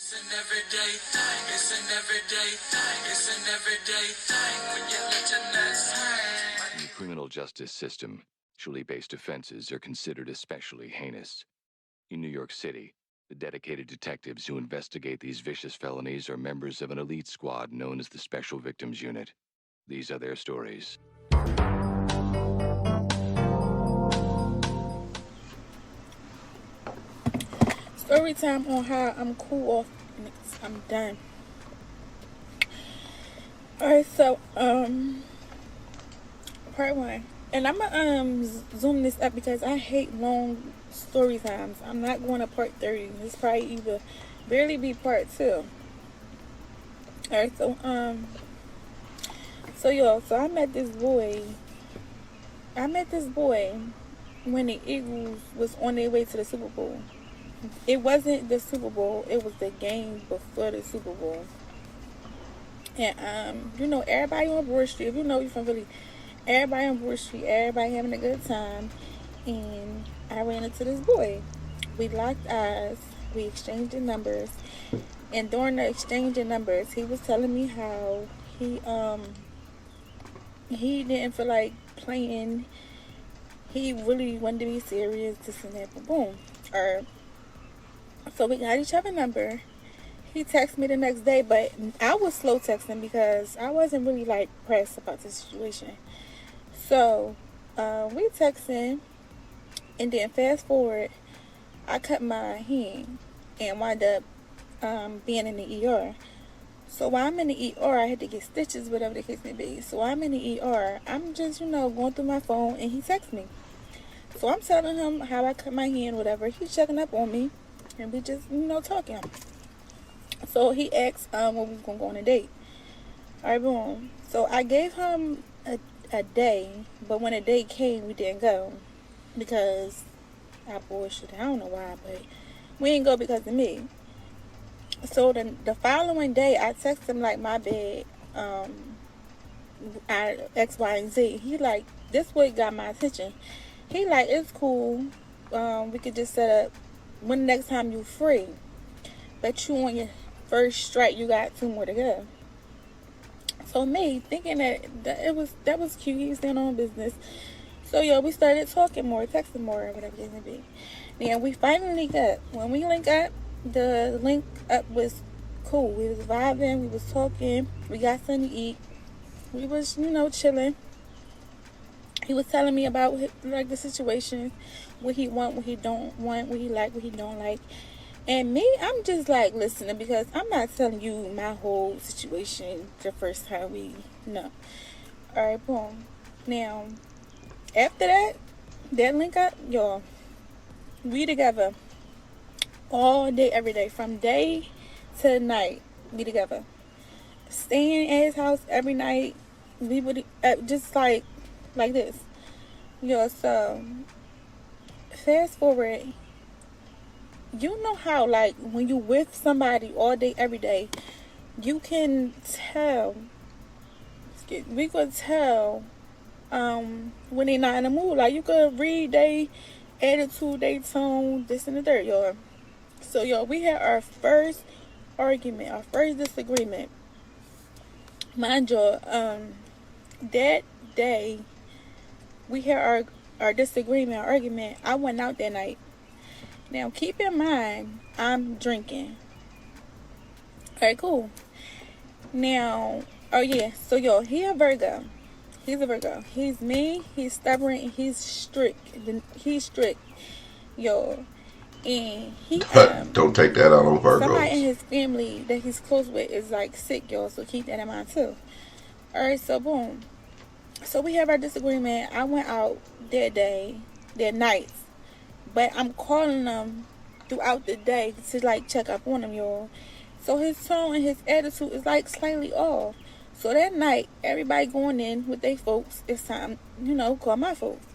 It's an everyday thing. It's an everyday thing. It's an everyday thing when you let your nuts hang. In the criminal justice system, sexually-based offenses are considered especially heinous. In New York City, the dedicated detectives who investigate these vicious felonies are members of an elite squad known as the Special Victims Unit. These are their stories. Story time on how I'm cool off niggas. I'm done. Alright, so part one. And I'm gonna zoom this up because I hate long story times. I'm not going to part 30. This probably either barely be part 2. Alright, so y'all, so I met this boy when the Eagles was on their way to the Super Bowl. It wasn't the Super Bowl, it was the game before the Super Bowl. And everybody on Broad Street, if you know you from Philly, everybody on Broad Street, everybody having a good time. And I ran into this boy. We locked eyes, we exchanged the numbers, and during the exchange of numbers, he was telling me how he didn't feel like playing. He really wanted to be serious, this and that, boom. So we got each other number. He texted me the next day, but I was slow texting because I wasn't really like pressed about the situation. So we texting, and then fast forward, I cut my hand and wound up being in the ER. So while I'm in the ER, I had to get stitches, whatever the case may be. So while I'm in the ER, I'm just going through my phone, and he texts me. So I'm telling him how I cut my hand, whatever. He's checking up on me, and we just talking. So he asked when we was gonna go on a date. Alright, boom. So I gave him a day, but when the date came, we didn't go because I bullshit. I don't know why, but we didn't go because of me. So the following day, I texted him like, my bad, I X, Y, and Z. He like, this way got my attention. He like, it's cool. We could just set up when the next time you free. But you on your first strike, you got 2 more to go. So me thinking that was cute. He was standing on business. So we started talking more, texting more, whatever it may be. Then we finally linked up. When we linked up, the link up was cool. We was vibing, we was talking, we got something to eat. We was, chilling. He was telling me about like the situation, what he want, what he don't want, what he like, what he don't like. And me, I'm just like listening because I'm not telling you my whole situation the first time we know. Alright, boom. Now, after that link up, y'all, we together all day, every day, from day to night, we together. Staying at his house every night, we would just like this. So fast forward, you know how like when you with somebody all day, every day, you can tell. We could tell when they not in the mood. Like you could read they attitude, they tone, this and the third, y'all. So we had our first argument, our first disagreement. Mind you, that day we had our disagreement, our argument. I went out that night. Now keep in mind, I'm drinking. Alright, cool. Now, so he a Virgo. He's a Virgo. He's mean, he's stubborn, and he's strict. He's strict, yo. And he don't take that out on Virgos. Somebody in his family that he's close with is like sick, y'all. So keep that in mind too. Alright, so boom. So we have our disagreement. I went out that night, but I'm calling him throughout the day to like check up on him, y'all. So his tone and his attitude is like slightly off. So that night, everybody going in with their folks. It's time, call my folks.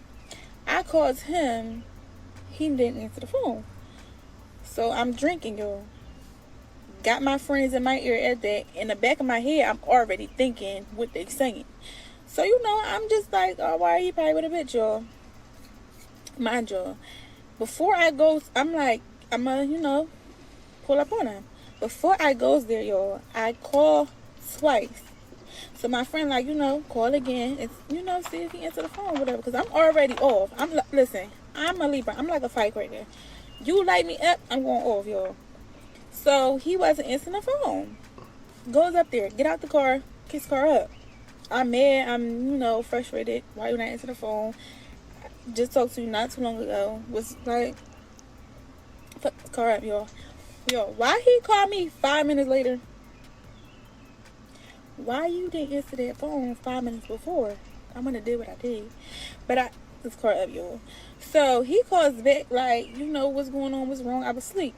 I called him. He didn't answer the phone. So I'm drinking, y'all. Got my friends in my ear at that. In the back of my head, I'm already thinking what they saying. So, I'm just like, oh, why are you probably with a bitch, y'all? Mind y'all. Before I go, I'm like, I'm going to, pull up on him. Before I goes there, y'all, I call twice. So my friend, like, call again and, see if he answer the phone or whatever. Because I'm already off. Listen, I'm a Libra. I'm like a firecracker. You light me up, I'm going off, y'all. So he wasn't answering the phone. Goes up there, get out the car, kiss car up. I'm mad. I'm, frustrated. Why you not answering the phone? Just talked to you not too long ago. Was like, fuck the car up, y'all. Yo, why he called me 5 minutes later? Why you didn't answer that phone 5 minutes before? I'm gonna do what I did. But this car up, y'all. So he calls back like, what's going on, what's wrong? I was asleep.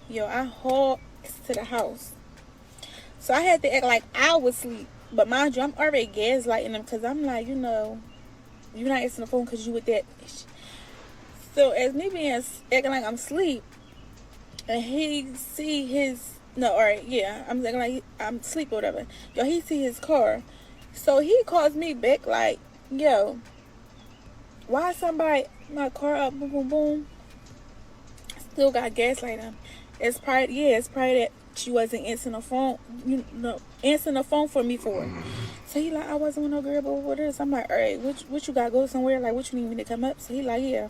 Yo, I hauled to the house. So I had to act like I was asleep. But mind you, I'm already gaslighting him because I'm like, you're not answering the phone because you with that bitch. So as me being acting like I'm asleep, and he see his, no, alright, yeah, I'm acting like I'm asleep or whatever. Yo, he see his car. So he calls me back like, yo, why somebody, my car up, boom, boom, boom. Still got gaslight him. It's probably that she wasn't answering the phone, answering the phone for me for. So he like, I wasn't with no girl, but what is? I'm like, all right, what you got, go somewhere? Like, what you need me to come up? So he like, yeah.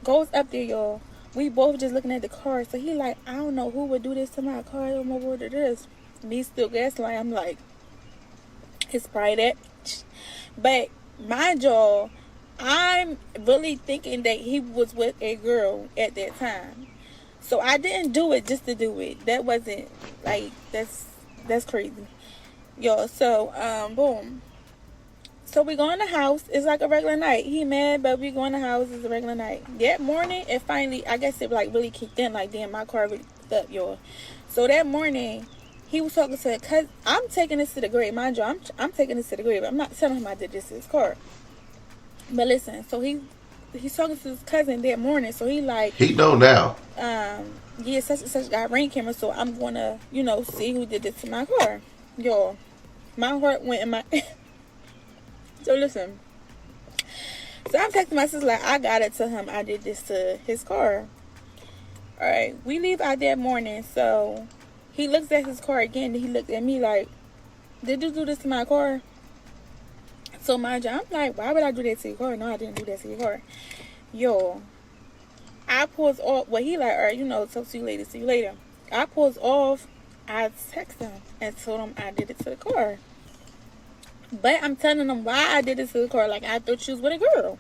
Goes up there, y'all. We both just looking at the car. So he like, I don't know who would do this to my car. I don't know what it is. Me still gaslight. I'm like, it's probably that. But mind y'all, I'm really thinking that he was with a girl at that time. So I didn't do it just to do it. That wasn't, like, that's crazy. Yo, so, boom. So we go in the house. It's like a regular night. He mad, but we go in the house. It's a regular night. That morning, it finally, I guess it, like, really kicked in. Like, damn, my car really fucked up, y'all. So that morning, he was talking to, cause I'm taking this to the grave. Mind you, I'm taking this to the grave. I'm not telling him I did this to his car. But listen, so he's talking to his cousin that morning. So he like, he know now. Yeah, such and such got ring camera, so I'm gonna, see who did this to my car. Y'all, my heart went in my... So listen. So I'm texting my sister like, I gotta tell him I did this to his car. Alright, we leave out that morning, so he looks at his car again, and he looked at me like, did you do this to my car? So mind you, I'm like, why would I do that to your car? No, I didn't do that to your car. Yo, I pulls off. Well, he like, all right, talk to you later. See you later. I pulls off. I text him and told him I did it to the car. But I'm telling him why I did it to the car. Like, I thought she was with a girl.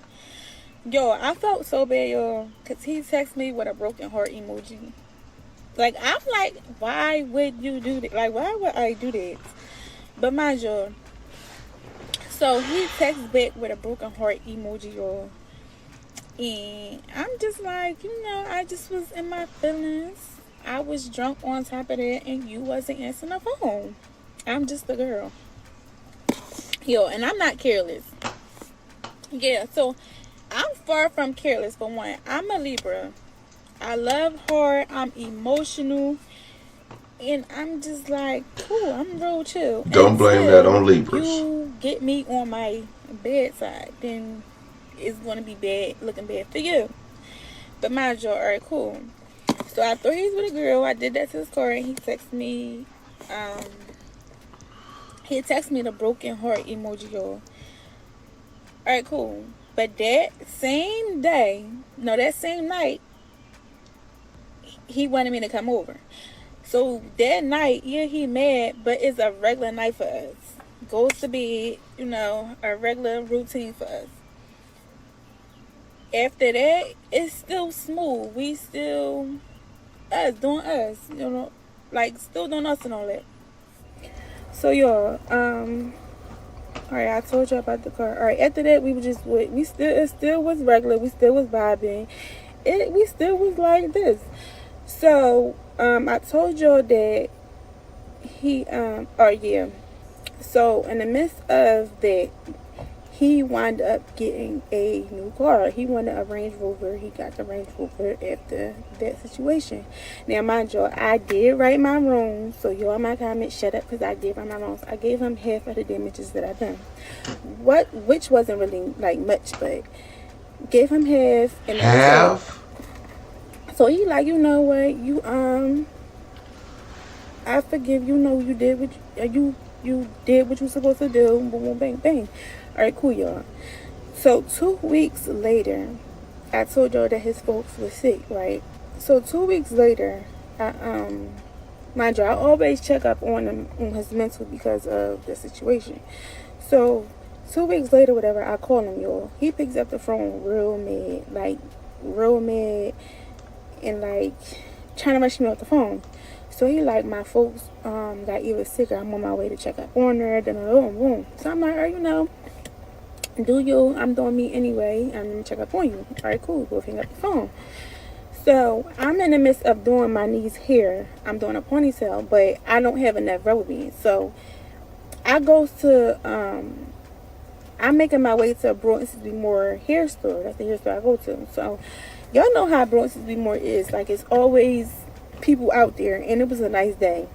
Yo, I felt so bad, y'all. Because he texted me with a broken heart emoji. Like, I'm like, why would you do that? Like, why would I do that? But mind y'all. So, he texts back with a broken heart emoji, y'all. And I'm just like, I just was in my feelings. I was drunk on top of that, and you wasn't answering the phone. I'm just a girl. Yo, and I'm not careless. Yeah, so I'm far from careless, for one. I'm a Libra. I love hard. I'm emotional. And I'm just like, cool, I'm real chill. Don't blame that on Libras. You get me on my bedside, then it's going to be bad, looking bad for you. But mind you, alright, cool. So I thought he was with a girl. I did that to his car, and he texted me, the broken heart emoji, y'all. Alright, cool. But that same night, he wanted me to come over. So that night, yeah, he mad, but it's a regular night for us. Goes to be, a regular routine for us. After that, it's still smooth. We still us doing us, like still doing us and all that. So y'all, alright, I told you about the car. Alright, after that it still was regular, we still was vibing. We still was like this. So, I told y'all that so in the midst of that, he wound up getting a new car. He wanted a Range Rover. He got the Range Rover after that situation. Now, mind y'all, I did write my wrongs. So, y'all, my comments, shut up, because I did write my wrongs. I gave him half of the damages that I done. Which wasn't really, like, much, but gave him half. And half? So, he like, you know what, I forgive you. No, you did what you did what you supposed to do. Boom, boom, bang, bang. All right, cool, y'all. So 2 weeks later, I told y'all that his folks were sick, right? So 2 weeks later, mind you, I always check up on him on his mental because of the situation. So 2 weeks later, whatever, I call him, y'all. He picks up the phone real mad, like real mad, and like trying to rush me off the phone. So he like, my folks got either sick or I'm on my way to check up on her. Then boom, boom. So I'm like, do you? I'm doing me anyway. I'm gonna check up on you. All right, cool. Go hang up the phone. So I'm in the midst of doing my niece's hair. I'm doing a ponytail, but I don't have enough rubber bands. So I goes to I'm making my way to Opulence More hair store. That's the hair store I go to. So y'all know how Opulence More is. Like, it's always people out there, and it was a nice day.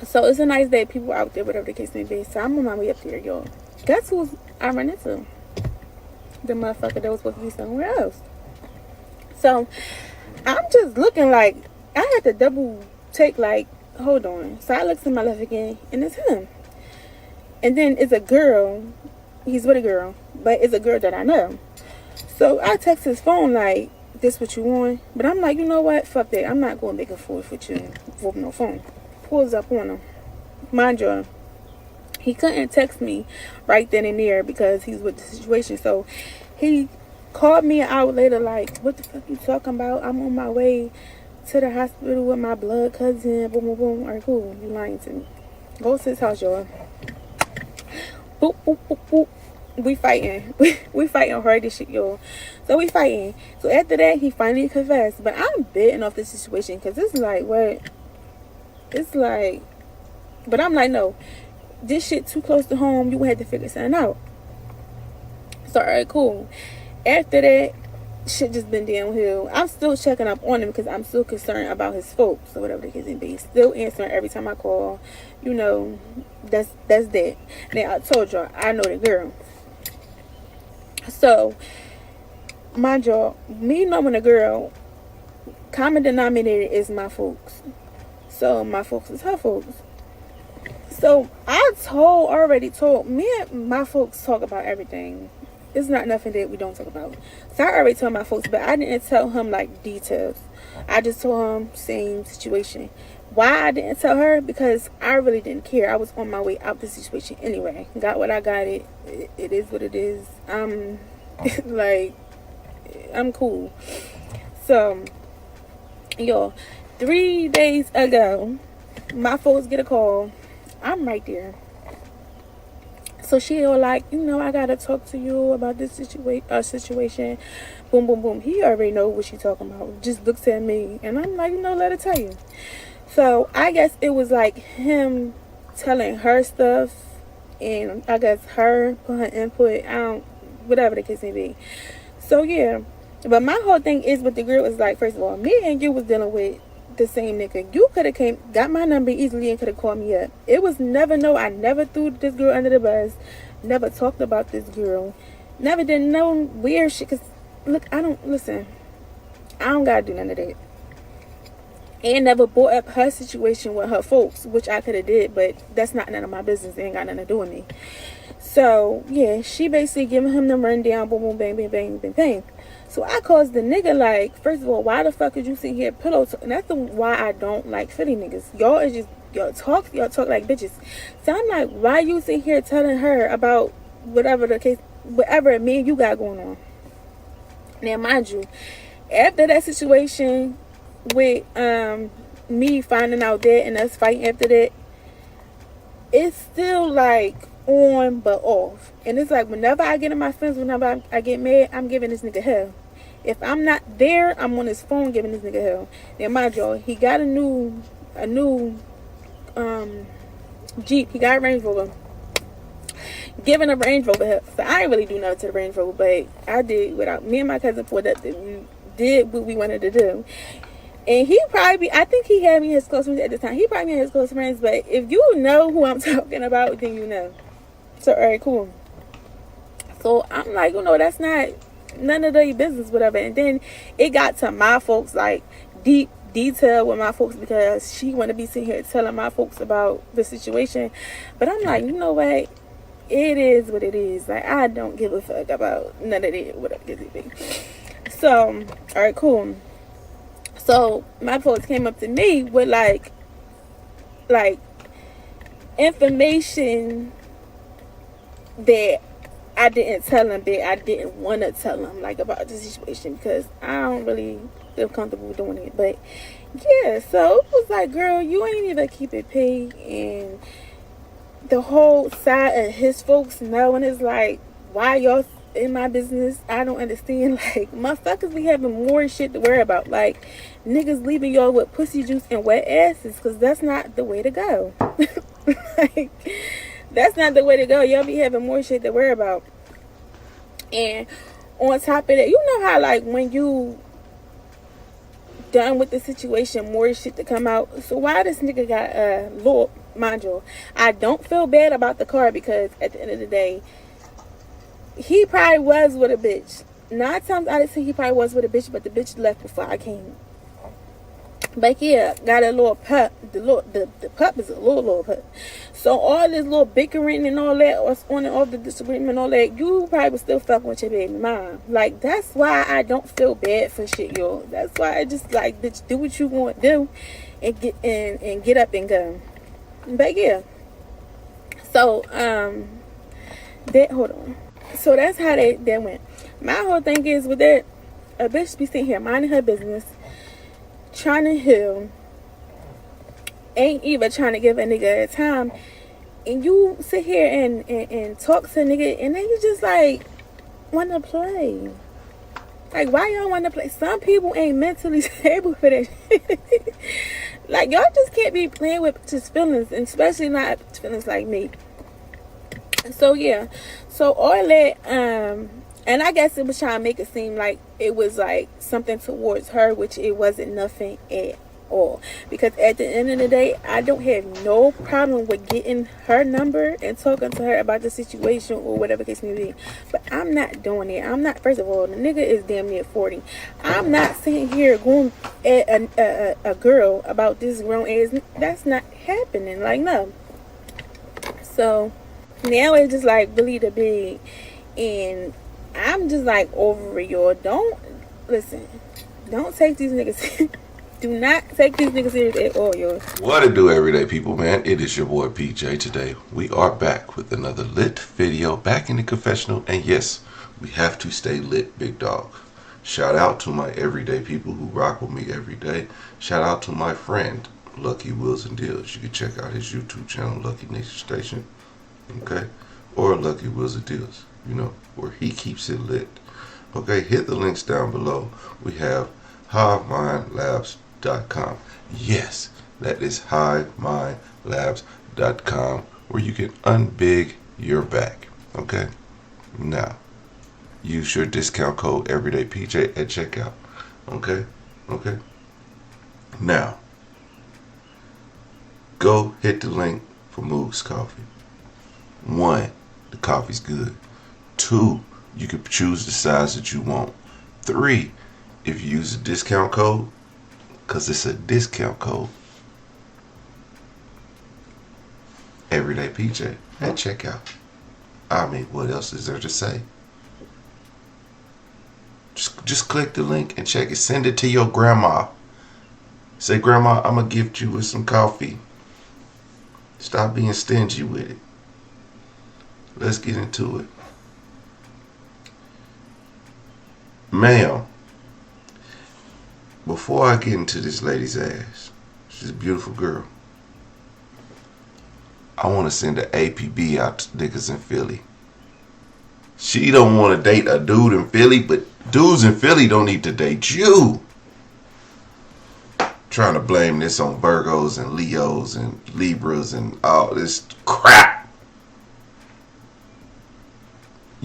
So it's a nice day, people out there, whatever the case may be. So I'm on my way up there, y'all. Guess who I run into? The motherfucker that was supposed to be somewhere else. So I'm just looking like, I had to double take, like, hold on. So I look to my left again, and it's him. And then it's a girl. He's with a girl, but it's a girl that I know. So I text his phone like, this what you want? But I'm like, you know what? Fuck that. I'm not going back and forth with you with no phone. Pulls up on him. Mind you, he couldn't text me right then and there because he's with the situation. So he called me an hour later like, what the fuck you talking about? I'm on my way to the hospital with my blood cousin. Boom, boom, boom. All right, cool. You lying to me. Go to his house, y'all. Boop, boop, boop, boop. We fighting. We fighting hard as shit, y'all. So we fighting. So after that, he finally confessed. But I'm betting off this situation because it's like, what? It's like, but I'm like, no. This shit too close to home. You had to figure something out. So, alright, cool. After that, shit just been downhill. I'm still checking up on him because I'm still concerned about his folks or whatever the case may be. Still answering every time I call. You know, that's that. Now, I told y'all, I know the girl. So, mind y'all, me knowing the girl, common denominator is my folks. So, my folks is her folks. So, I already told, me and my folks talk about everything. It's not nothing that we don't talk about. So, I already told my folks, but I didn't tell him, like, details. I just told him, same situation. Why I didn't tell her? Because I really didn't care. I was on my way out the situation anyway. Got what I got. It is what it is. Like, I'm cool. So, y'all, 3 days ago, my folks get a call. I'm right there. So she all like, you know, I gotta talk to you about this situation. Boom, boom, boom. He already know what she talking about. Just looks at me, and I'm like, you know, let her tell you. So I guess it was like him telling her stuff, and I guess her put her input. Whatever the case may be. So yeah, but my whole thing is with the girl is like, first of all, me and you was dealing with the same nigga. You could have got my number easily and could have called me up. It was never I never threw this girl under the bus. Never talked about this girl. Never did no weird shit. Cause look, I don't gotta do none of that. And never brought up her situation with her folks, which I could have did, but that's not none of my business. It ain't got nothing to do with me. So yeah, she basically giving him the rundown. Boom, boom, bang, bang, bang, bang, bang. So I calls the nigga like, first of all, why the fuck is you sitting here pillow talk? And that's why I don't like Philly niggas. Y'all talk like bitches. So I'm like, why you sitting here telling her about whatever the case, whatever me and you got going on? Now, mind you, after that situation with me finding out that and us fighting after that, it's still like on but off. And it's like whenever I get in my feelings, whenever I get mad, I'm giving this nigga hell. If I'm not there, I'm on his phone giving this nigga hell. Now mind y'all, he got a new Jeep. He got a Range Rover. Giving a Range Rover hell. So I ain't really do nothing to the Range Rover, but I did without me and my cousin pulled up that we did what we wanted to do. And he probably, I think he had me his close friends at the time. He probably had his close friends, but if you know who I'm talking about, then you know. So, alright, cool. So, I'm like, you know, that's not none of their business, whatever. And then it got to my folks, like, deep detail with my folks because she want to be sitting here telling my folks about the situation. But I'm like, you know what? It is what it is. Like, I don't give a fuck about none of it. Whatever it be. So, all right, cool. So my folks came up to me with like information that I didn't tell them, that I didn't want to tell them, like, about the situation, because I don't really feel comfortable doing it. But yeah, so it was like, girl, you ain't even keep it paid. And the whole side of his folks knowing is like, why y'all in my business? I don't understand. Like, motherfuckers be having more shit to worry about. Like, niggas leaving y'all with pussy juice and wet asses, because that's not the way to go. Like, that's not the way to go. Y'all be having more shit to worry about. And on top of that, you know how, like, when you done with the situation, more shit to come out. So why this nigga got a little, mind you, I don't feel bad about the car, because at the end of the day, he probably was with a bitch. 9 times out of 10, he probably was with a bitch, but the bitch left before I came. But yeah, got a little pup. The pup is a little pup. So all this little bickering and all that, or on and off the disagreement and all that, you probably was still fucking with your baby mom. Like, that's why I don't feel bad for shit, y'all. That's why I just like, bitch, do what you want to do, and get up and go. But yeah. So hold on. So that's how that went. My whole thing is with that, a bitch be sitting here minding her business, trying to heal, ain't even trying to give a nigga a time, and you sit here and talk to a nigga, and then you just like want to play. Like, why y'all want to play? Some people ain't mentally stable for that shit. Like, y'all just can't be playing with just feelings, and especially not feelings like me. So yeah, so all that, and I guess it was trying to make it seem like it was like something towards her, which it wasn't nothing at all. Because at the end of the day, I don't have no problem with getting her number and talking to her about the situation or whatever case may be. But I'm not doing it. I'm not, first of all, the nigga is damn near 40. I'm not sitting here going at a girl about this grown ass. That's not happening. Like, no. So now it's just like really the big, and I'm just like over it, y'all. Don't take these niggas do not take these niggas serious at all, y'all. What it do, everyday people, man? It is your boy PJ. Today we are back with another lit video, back in the confessional, and yes, we have to stay lit, big dog. Shout out to my everyday people who rock with me every day. Shout out to my friend Lucky Wheels and Deals. You can check out his YouTube channel, Lucky Nation Station. Okay, or Lucky Wheels of Deals, you know, where he keeps it lit. Okay, hit the links down below. We have HiveMindLabs.com. Yes, that is HiveMindLabs.com, where you can unbig your back. Okay, now use your discount code everydaypj at checkout. Okay, now go hit the link for Moog's Coffee. 1, the coffee's good. 2, you can choose the size that you want. 3, if you use a discount code, because it's a discount code, Everyday PJ at checkout. I mean, what else is there to say? Just click the link and check it. Send it to your grandma. Say, Grandma, I'm going to gift you with some coffee. Stop being stingy with it. Let's get into it. Ma'am, before I get into this lady's ass, she's a beautiful girl, I want to send an APB out to niggas in Philly. She don't want to date a dude in Philly, but dudes in Philly don't need to date you. Trying to blame this on Virgos and Leos and Libras and all this crap.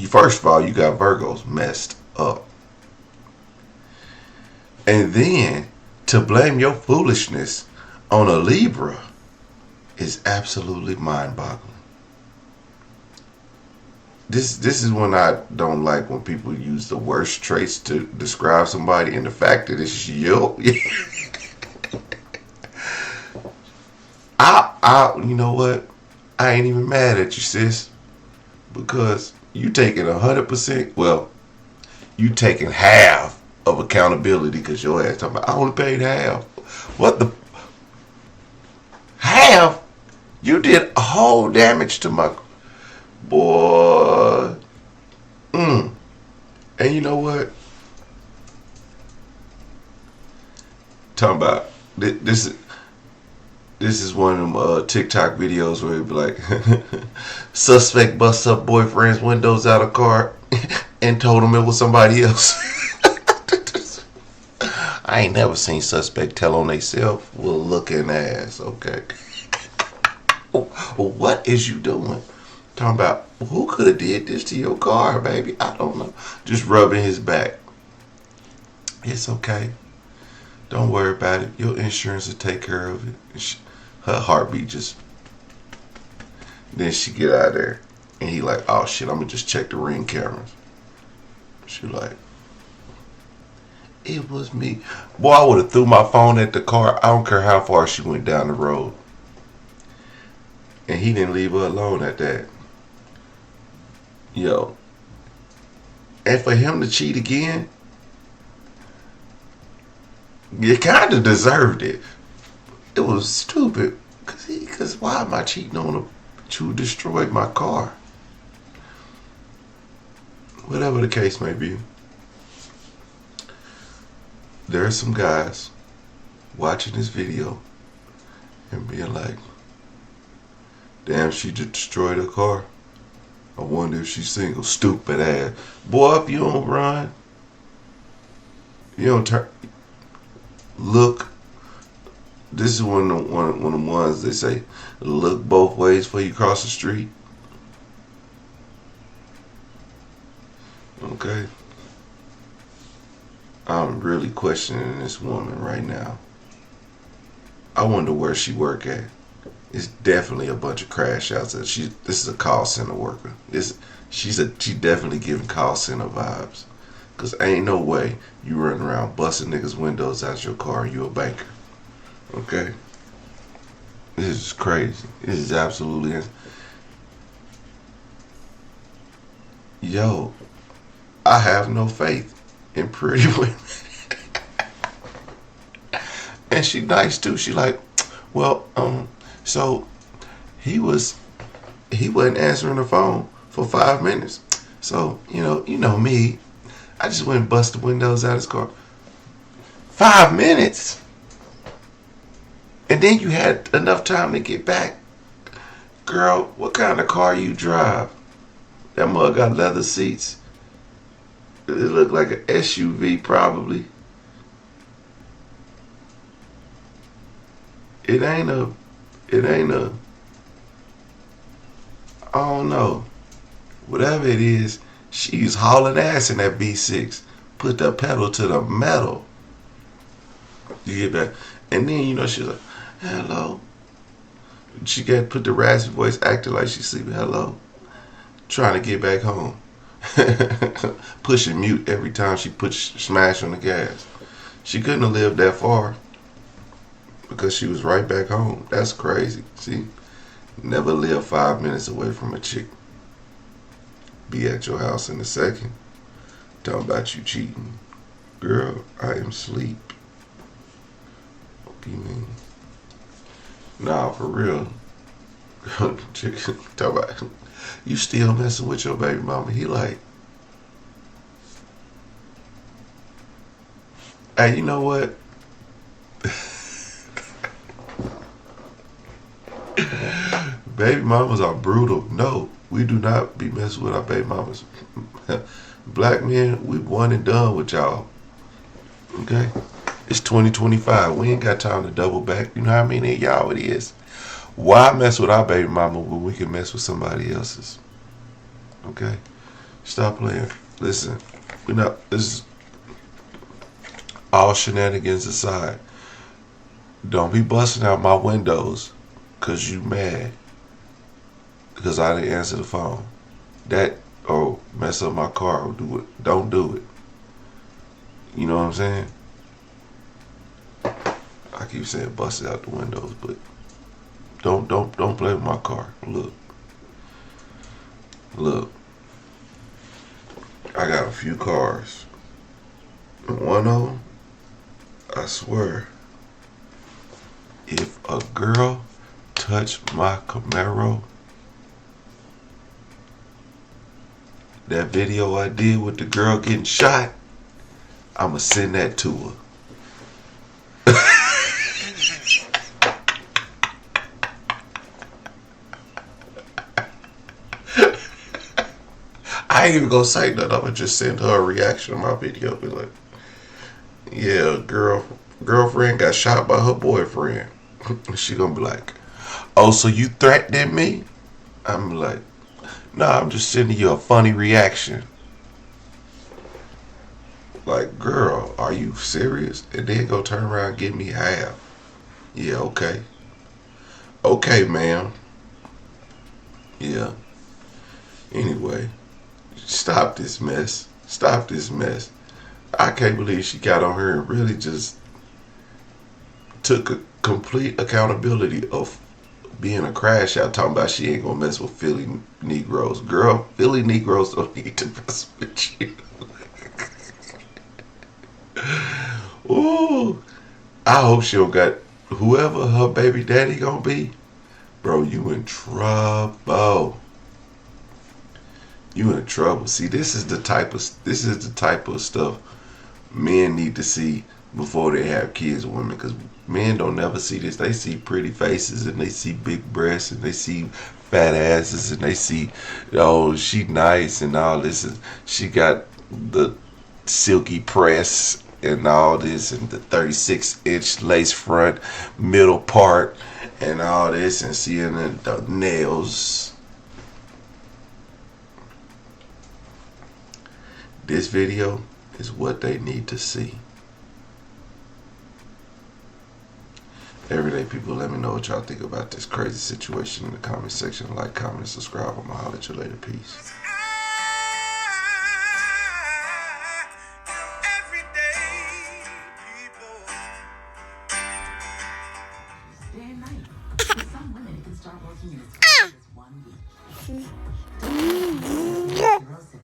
First of all, you got Virgos messed up. And then to blame your foolishness on a Libra is absolutely mind-boggling. This is when I don't like when people use the worst traits to describe somebody, and the fact that it's you. You know what? I ain't even mad at you, sis, because you taking 100%. Well, you taking half of accountability because your ass talking about I only paid half. What the half? You did a whole damage to my boy. And you know what? Talking about this is one of them TikTok videos where it be like, suspect busts up boyfriend's windows out of car and told him it was somebody else. I ain't never seen suspect tell on theyself. Well, looking ass, okay. What is you doing? Talking about who could have did this to your car, baby? I don't know. Just rubbing his back. It's okay. Don't worry about it. Your insurance will take care of it. Her heartbeat just. Then she get out of there, and he like, oh shit, I'm gonna just check the ring cameras. She like, it was me. Boy, I would have threw my phone at the car. I don't care how far she went down the road. And he didn't leave her alone at that. Yo. And for him to cheat again, you kind of deserved it. It was stupid. Because why am I cheating on him? You destroyed my car. Whatever the case may be. There are some guys watching this video and being like, damn, she just destroyed her car. I wonder if she's single. Stupid ass. Boy, if you don't run, you don't turn. Look, this is one of the ones they say, look both ways before you cross the street. Okay? I'm really questioning this woman right now. I wonder where she work at. It's definitely a bunch of crash outs. This is a call center worker. She definitely giving call center vibes. Cause ain't no way you running around busting niggas' windows out your car and you a banker. Okay? This is crazy. This is absolutely. Yo, I have no faith in pretty women. And she nice too. She like, well, so he wasn't answering the phone for 5 minutes. So, you know me. I just went and busted the windows out of his car. 5 minutes? And then you had enough time to get back. Girl, what kind of car you drive? That mug got leather seats. It looked like an SUV probably. It ain't a, I don't know. Whatever it is, she's hauling ass in that V6. Put the pedal to the metal. You get that? And then, she's like, hello. She got put the raspy voice, acting like she's sleeping. Hello. Trying to get back home. Pushing mute every time she smash on the gas. She couldn't have lived that far because she was right back home. That's crazy. See? Never live 5 minutes away from a chick. Be at your house in a second. Talking about you cheating. Girl, I am asleep. What do you mean? Nah, for real. Chick, talk about you still messing with your baby mama. He like, hey, you know what? Baby mamas are brutal. No, we do not be messing with our baby mamas. Black men, we one and done with y'all. Okay? It's 2025. We ain't got time to double back. You know how many of y'all it is? Why mess with our baby mama when we can mess with somebody else's? Okay? Stop playing. Listen, this is all shenanigans aside. Don't be busting out my windows because you mad because I didn't answer the phone. That, or mess up my car, or do it. Don't do it. You know what I'm saying? I keep saying bust it out the windows, but Don't play with my car. Look. I got a few cars. And one of them, I swear, if a girl touched my Camaro, that video I did with the girl getting shot, I'ma send that to her. I ain't even gonna say nothing. I'ma just send her a reaction to my video. Be like, yeah, girlfriend got shot by her boyfriend. She gonna be like, oh, so you threatening me? I'm like, nah, I'm just sending you a funny reaction. Like, girl, are you serious? And then go turn around and give me half. Yeah, okay. Okay, ma'am. Yeah. Anyway, stop this mess. Stop this mess. I can't believe she got on her and really just took a complete accountability of being a crash out, talking about she ain't gonna mess with Philly Negroes. Girl, Philly Negroes don't need to mess with you. Ooh, I hope she don't got whoever her baby daddy gonna be. Bro, you in trouble. You in trouble. See, this is the type of stuff men need to see before they have kids with women, because men don't never see this. They see pretty faces and they see big breasts and they see fat asses and they see, oh, she nice and all this, and she got the silky press and all this and the 36-inch lace front middle part and all this, and seeing the nails. This video is what they need to see. Everyday people, let me know what y'all think about this crazy situation in the comment section. Like, comment, and subscribe. I'm gonna holler at you later. Peace. Day and night. For some women, it can start working in as fast as 1 week.